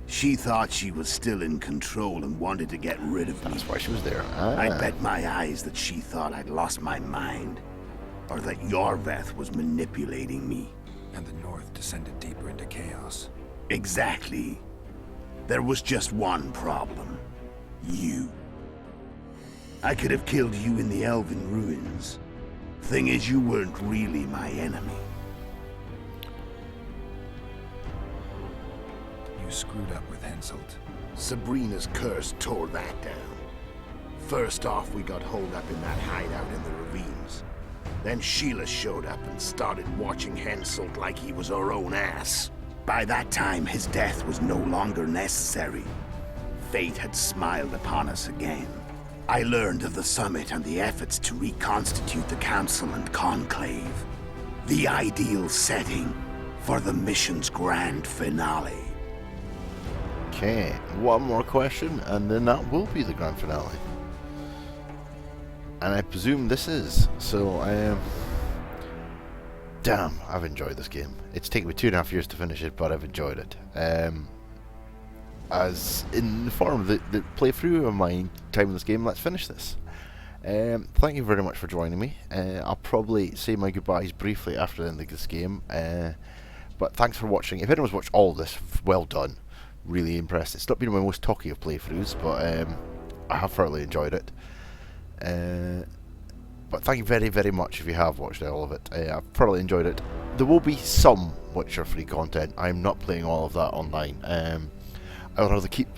She thought she was still in control and wanted to get rid of me. That's why she was there. I bet my eyes that she thought I'd lost my mind, or that Yorveth was manipulating me. And the North descended deeper into chaos. Exactly. There was just one problem. You. I could have killed you in the Elven ruins. Thing is, you weren't really my enemy. You screwed up with Henselt. Sabrina's curse tore that down. First off, we got holed up in that hideout in the ravines. Then Sheila showed up and started watching Henselt like he was her own ass. By that time, his death was no longer necessary. Fate had smiled upon us again. I learned of the summit and the efforts to reconstitute the council and conclave. The ideal setting for the mission's grand finale. Okay, one more question, and then that will be the grand finale. And I presume this is. So, damn, I've enjoyed this game. It's taken me 2.5 years to finish it, but I've enjoyed it. As in the form of the playthrough of my time in this game, let's finish this. Thank you very much for joining me. I'll probably say my goodbyes briefly after the end of this game. But thanks for watching. If anyone's watched all this, well done. Really impressed. It's not been my most talky of playthroughs, but I have thoroughly enjoyed it. But thank you very, very much if you have watched all of it. I've thoroughly enjoyed it. There will be some Witcher free content. I'm not playing all of that online. I would rather keep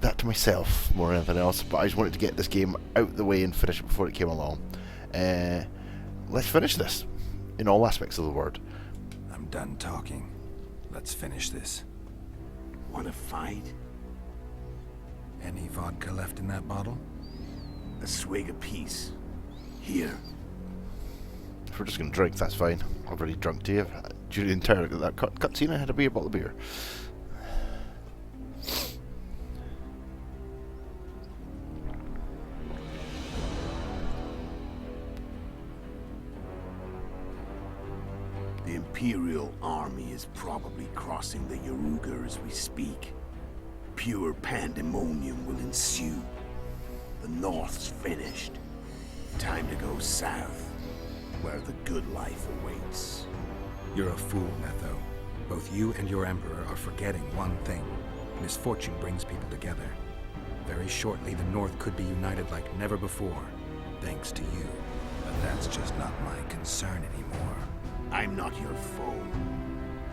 that to myself more than anything else, but I just wanted to get this game out the way and finish it before it came along. Let's finish this, in all aspects of the word. I'm done talking. Let's finish this. Wanna fight? Any vodka left in that bottle? A swig apiece. Here. If we're just gonna drink, that's fine. I've already drunk to you. During the entire that cutscene, I had a beer, bottle of beer. The Imperial army is probably crossing the Yaruga as we speak. Pure pandemonium will ensue. The North's finished. Time to go south, where the good life awaits. You're a fool, Netho. Both you and your Emperor are forgetting one thing. Misfortune brings people together. Very shortly, the North could be united like never before, thanks to you. But that's just not my concern anymore. I'm not your foe.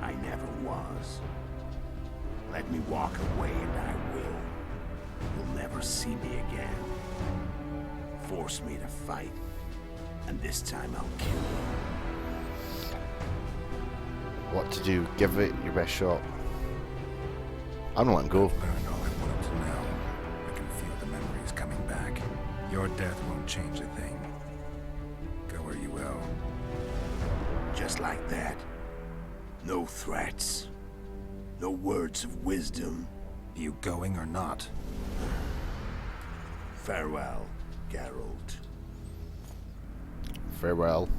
I never was. Let me walk away and I will. You'll never see me again. Force me to fight, and this time I'll kill you. What to do? Give it your best shot. I'm gonna let him go. I've learned all I wanted to know. I can feel the memories coming back. Your death won't change a thing. Go where you will. Just like that. No threats. No words of wisdom. You going or not? Farewell, Geralt. Farewell.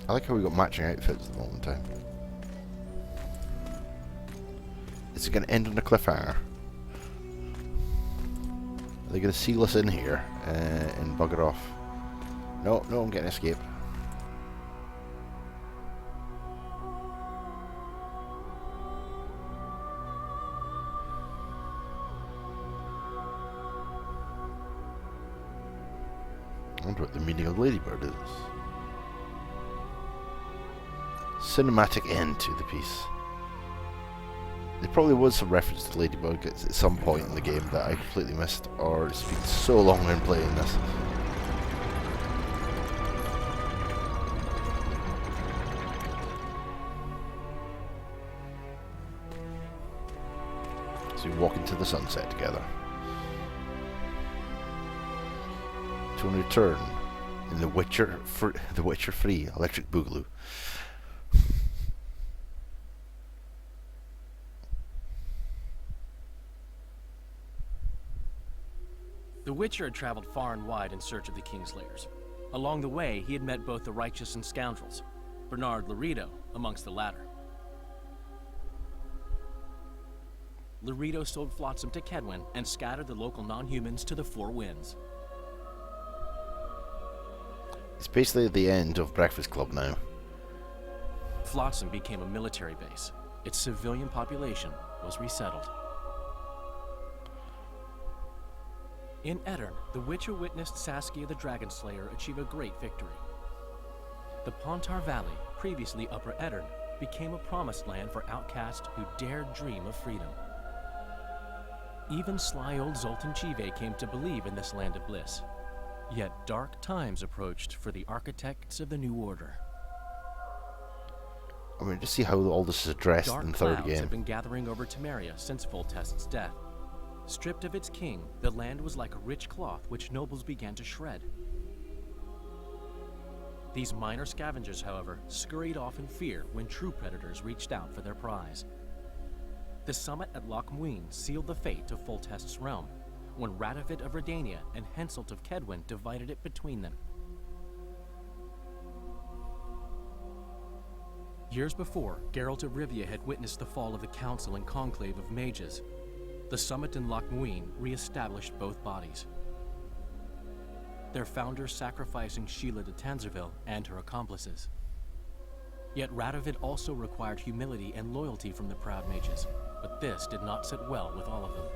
I like how we got matching outfits at the moment in time. Is it going to end on a cliffhanger? Are they going to seal us in here and bugger off? No, no, I'm getting escape. I wonder what the meaning of Ladybird is. Cinematic end to the piece. There probably was some reference to Ladybug at some point in the game that I completely missed, or it's been so long when playing this. So we walk into the sunset together. To return in the Witcher 3 Electric Boogaloo. The Witcher had traveled far and wide in search of the Kingslayers. Along the way, he had met both the righteous and scoundrels, Bernard Laredo amongst the latter. Laredo sold Flotsam to Kedwin and scattered the local non-humans to the four winds. It's basically the end of Breakfast Club now. Flotsam became a military base. Its civilian population was resettled. In Edirn, the Witcher witnessed Saskia the Dragonslayer achieve a great victory. The Pontar Valley, previously Upper Edirn, became a promised land for outcasts who dared dream of freedom. Even sly old Zoltan Chive came to believe in this land of bliss. Yet dark times approached for the architects of the New Order. I mean, just see how all this is addressed Dark in the third clouds game. have been gathering over Temeria since Foltest's death. Stripped of its king, the land was like a rich cloth which nobles began to shred. These minor scavengers, however, scurried off in fear when true predators reached out for their prize. The summit at Loch Muin sealed the fate of Foltest's realm, when Radovid of Redania and Henselt of Kedwin divided it between them. Years before, Geralt of Rivia had witnessed the fall of the Council and Conclave of Mages. The summit in Loch Muin re-established both bodies, their founders sacrificing Sheila de Tanzerville and her accomplices. Yet Radovid also required humility and loyalty from the proud mages, but this did not sit well with all of them.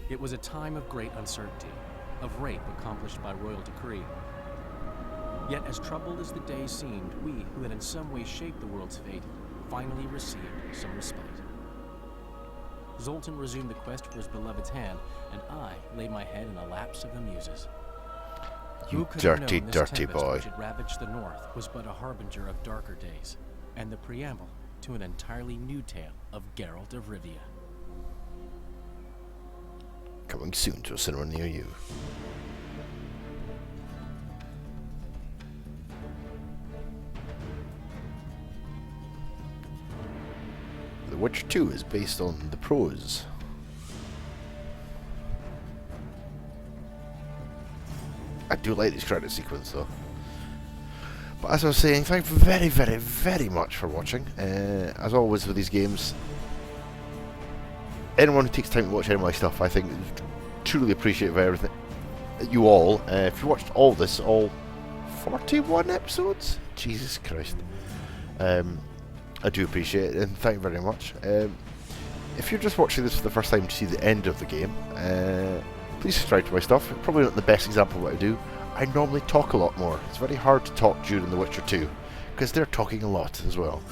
It was a time of great uncertainty, of rape accomplished by royal decree. Yet as troubled as the days seemed, we, who had in some way shaped the world's fate, finally received some respite. Zoltan resumed the quest for his beloved's hand, and I laid my head in the laps of the muses. You dirty, dirty boy. Which had ravaged the north was but a harbinger of darker days, and the preamble to an entirely new tale of Geralt of Rivia. Coming soon to a cinema near you. The Witcher 2 is based on the prose. I do like this credit sequence though. But as I was saying, thank you very, very, very much for watching. As always with these games, anyone who takes time to watch any of my stuff, I think is truly appreciative of everything. You all, if you watched all this, all 41 episodes, Jesus Christ. I do appreciate it, and thank you very much. If you're just watching this for the first time to see the end of the game, please subscribe to my stuff. Probably not the best example of what I do. I normally talk a lot more. It's very hard to talk during The Witcher 2, because they're talking a lot as well.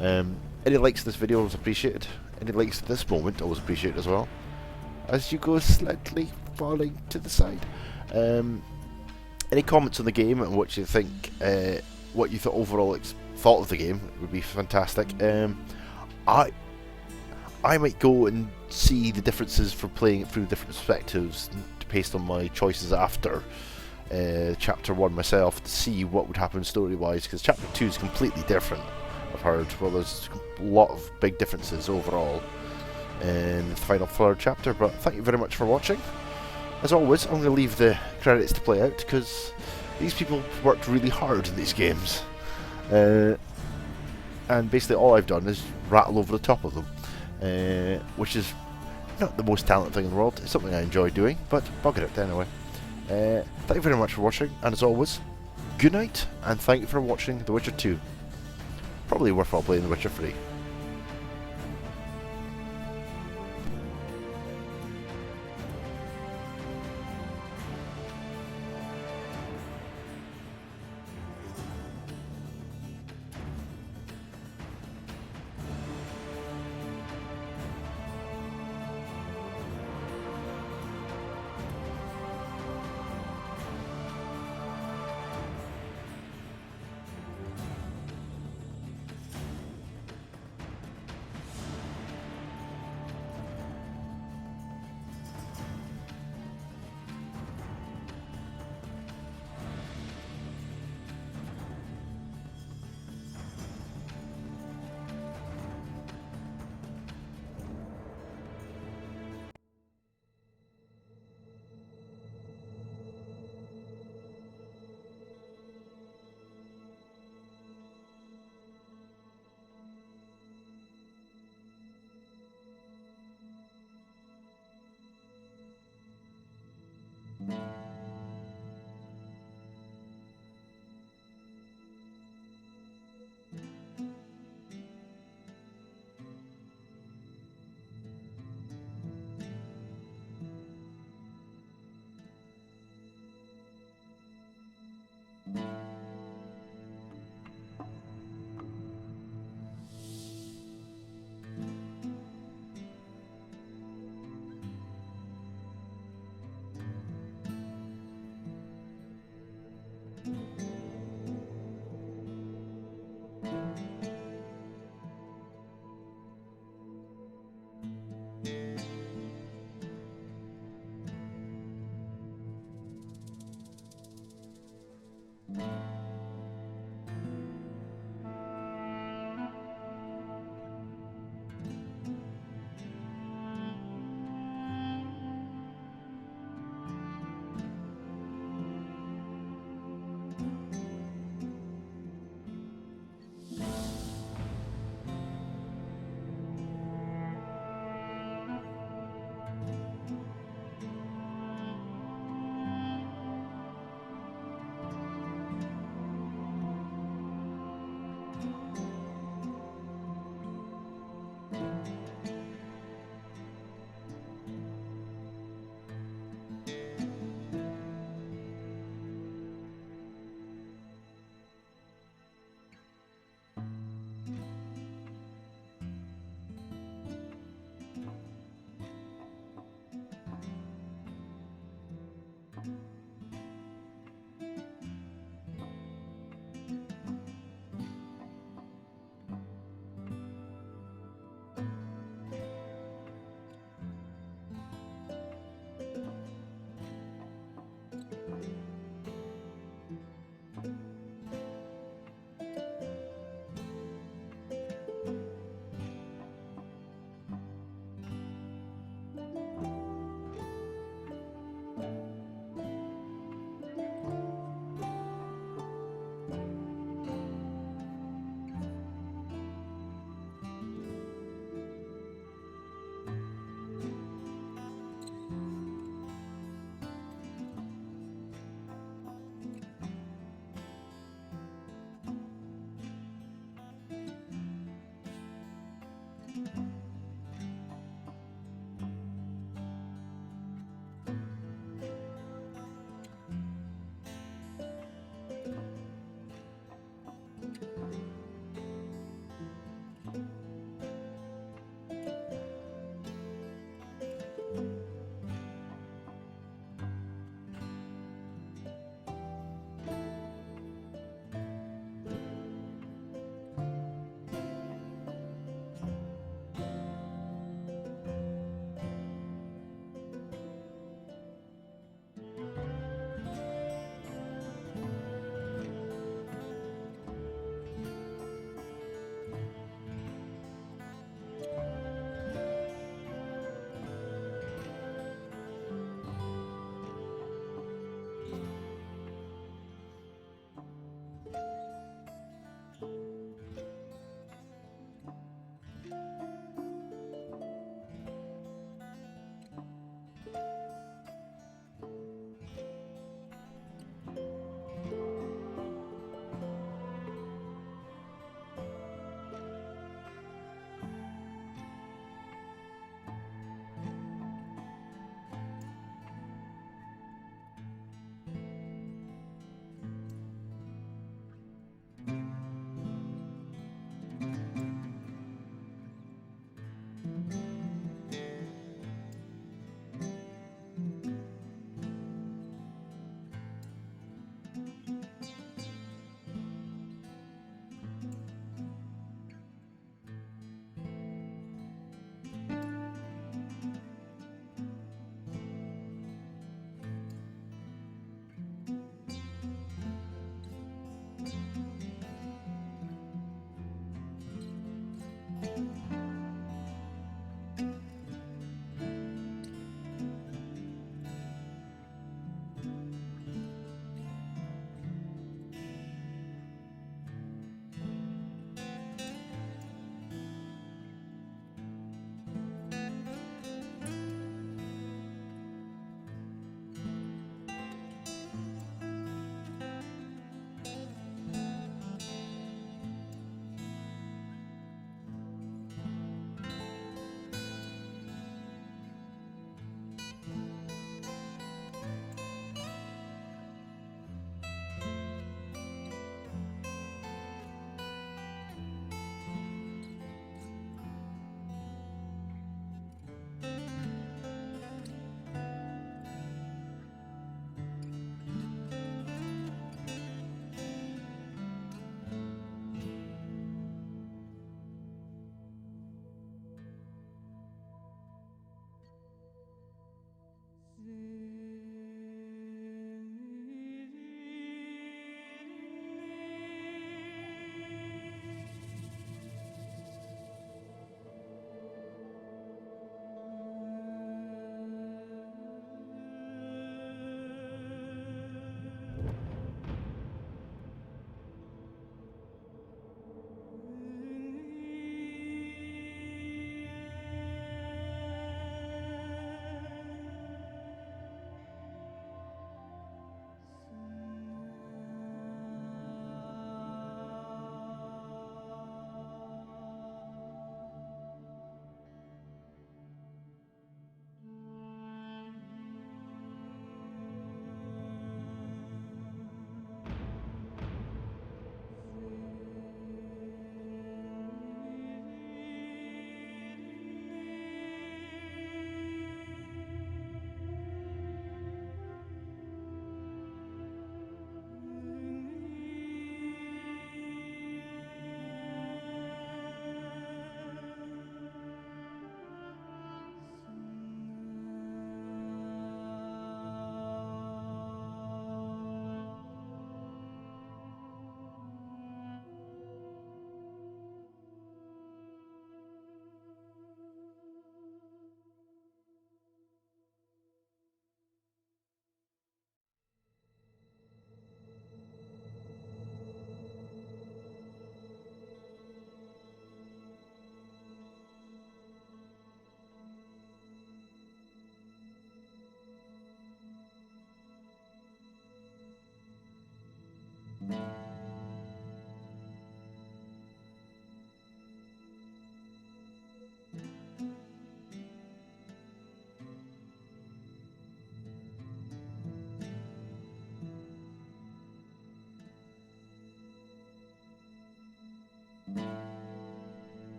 Any likes to this video is appreciated. Any likes to this moment always appreciated as well. As you go slightly falling to the side. Any comments on the game and what you think, what you thought overall thought of the game would be fantastic. I might go and see the differences for playing it through different perspectives based on my choices after chapter 1 myself, to see what would happen story wise, because chapter 2 is completely different, I've heard. Well, there's a lot of big differences overall in the final third chapter. But thank you very much for watching. As always, I'm going to leave the credits to play out, because these people worked really hard in these games. And basically all I've done is rattle over the top of them, which is Not the most talented thing in the world. It's something I enjoy doing, but bugger it anyway. Thank you very much for watching, and as always, good night, and thank you for watching The Witcher 2. Probably worthwhile playing The Witcher 3.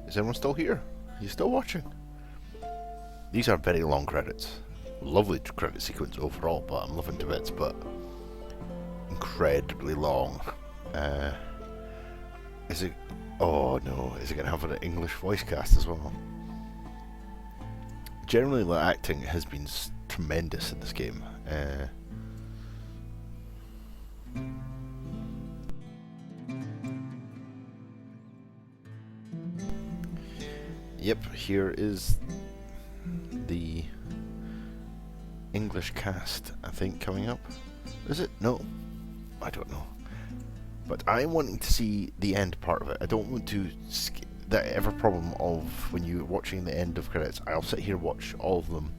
Is anyone still here? Are you still watching? These are very long credits. Lovely credit sequence overall, but I'm loving to bits, but incredibly long. Is it... Oh no, is it going to have an English voice cast as well? Generally, the acting has been tremendous in this game. Yep, here is the English cast, I think, coming up. Is it? No. I don't know. But I'm wanting to see the end part of it. I don't want to skip that ever problem of when you're watching the end of credits. I'll sit here and watch all of them.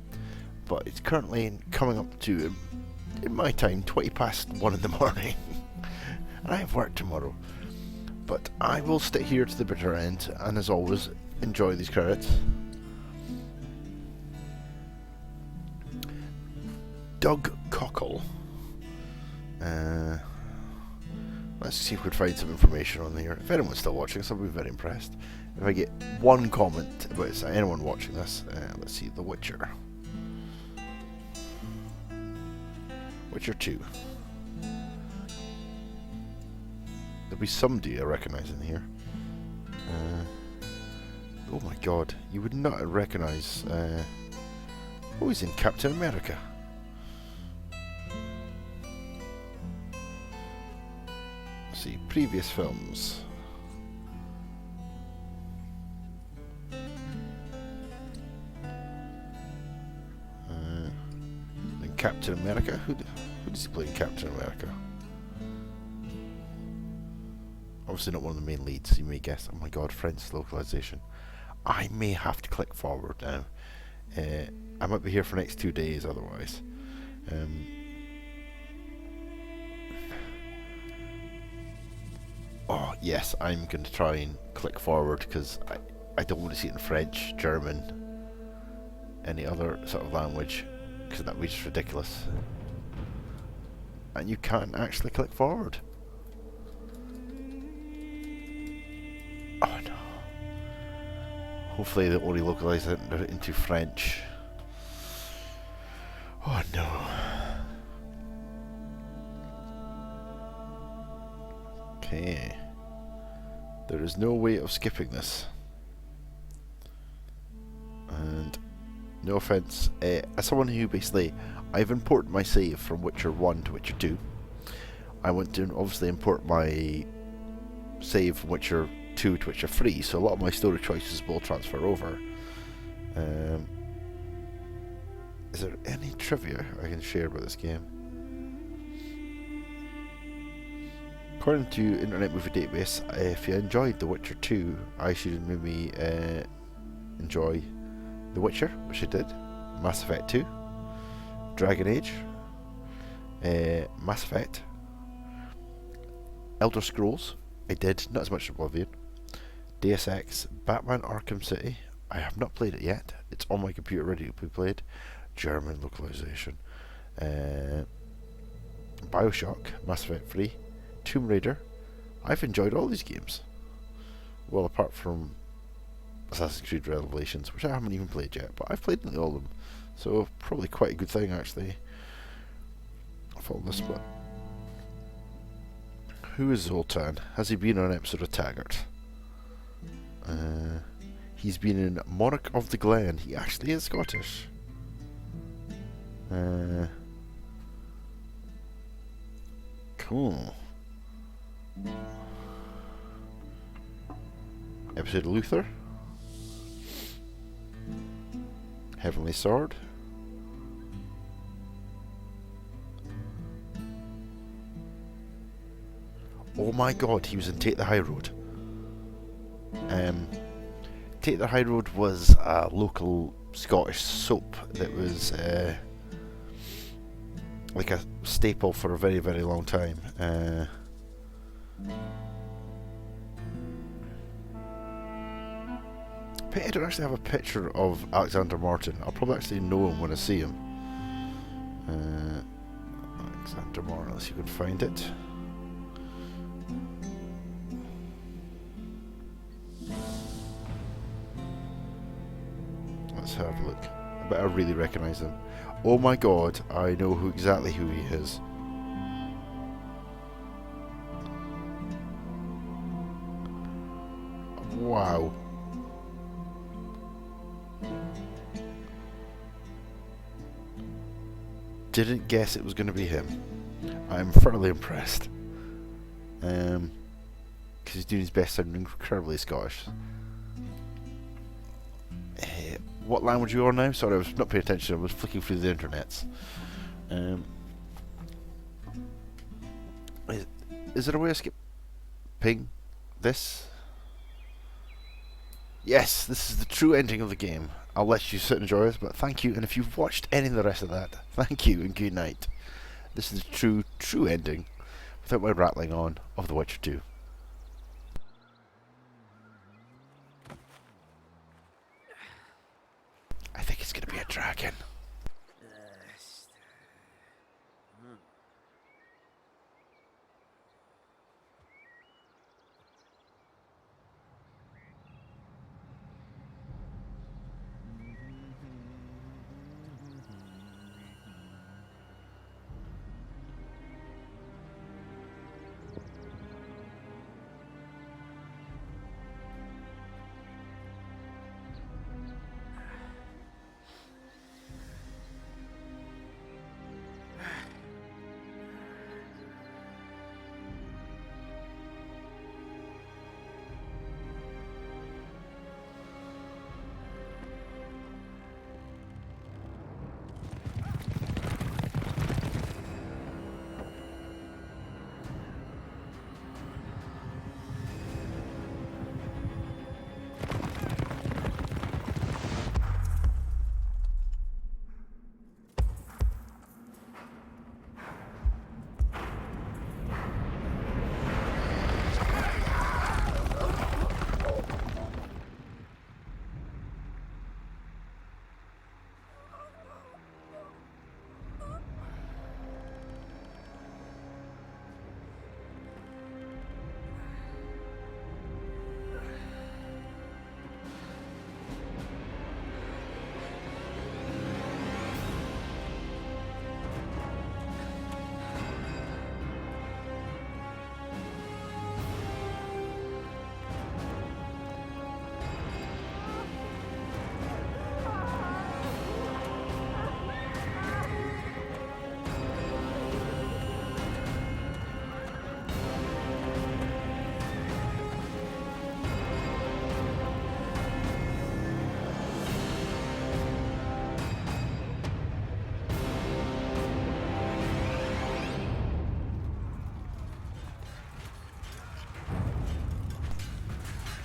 But it's currently coming up to, in my time, 20 past 1 in the morning. And I have work tomorrow. But I will stay here to the bitter end, and as always, enjoy these credits. Doug Cockle. Let's see if we can find some information on here. If anyone's still watching this, I'll be very impressed. If I get one comment about anyone watching this, let's see, The Witcher. Witcher 2. There'll be somebody I recognise in here. Oh my god, you would not recognise... oh, he's in Captain America. Let's see, previous films. In Captain America? Who does he play in Captain America? Obviously not one of the main leads, you may guess. Oh my god, French localization. I may have to click forward now. I might be here for the next 2 days otherwise. Oh yes, I'm going to try and click forward because I don't want to see it in French, German, any other sort of language, because that would be just ridiculous. And you can't actually click forward. Oh no. Hopefully they only localise it into French. Oh no. Okay. There is no way of skipping this. And no offense, as someone who basically, I've imported my save from Witcher 1 to Witcher 2. I want to obviously import my save from Witcher 2 to Witcher 3, so a lot of my story choices will transfer over. Is there any trivia I can share about this game? According to Internet Movie Database, if you enjoyed The Witcher 2, I should maybe enjoy The Witcher, which I did, Mass Effect 2, Dragon Age, Mass Effect, Elder Scrolls, I did, not as much as Oblivion, Deus Ex, Batman Arkham City, I have not played it yet, it's on my computer ready to be played, German localization, Bioshock, Mass Effect 3, Tomb Raider. I've enjoyed all these games. Well, apart from Assassin's Creed Revelations, which I haven't even played yet, but I've played nearly all of them. So, probably quite a good thing, actually. I thought this, but... Who is Zoltan? Has he been on an episode of Taggart? He's been in Monarch of the Glen. He actually is Scottish. Cool. Episode of Luther. Heavenly Sword. Oh my god, he was in Take the High Road. Take the High Road was a local Scottish soap that was like a staple for a very, very long time. I don't actually have a picture of Alexander Martin. I'll probably actually know him when I see him. Alexander Martin, let's see if we can find it. have a look. I bet I really recognise him. Oh my god, I know exactly who he is. Wow. Didn't guess it was going to be him. I'm thoroughly impressed. Because he's doing his best sounding incredibly Scottish. What language are you on now? Sorry, I was not paying attention. I was flicking through the internets. Is there a way to skipping this? Yes, this is the true ending of the game. I'll let you sit and enjoy it, but thank you. And if you've watched any of the rest of that, thank you and good night. This is the true ending, without my rattling on, of The Witcher 2. I think it's going to be a dragon.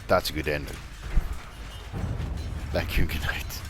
That's a good ending. Thank you, good night.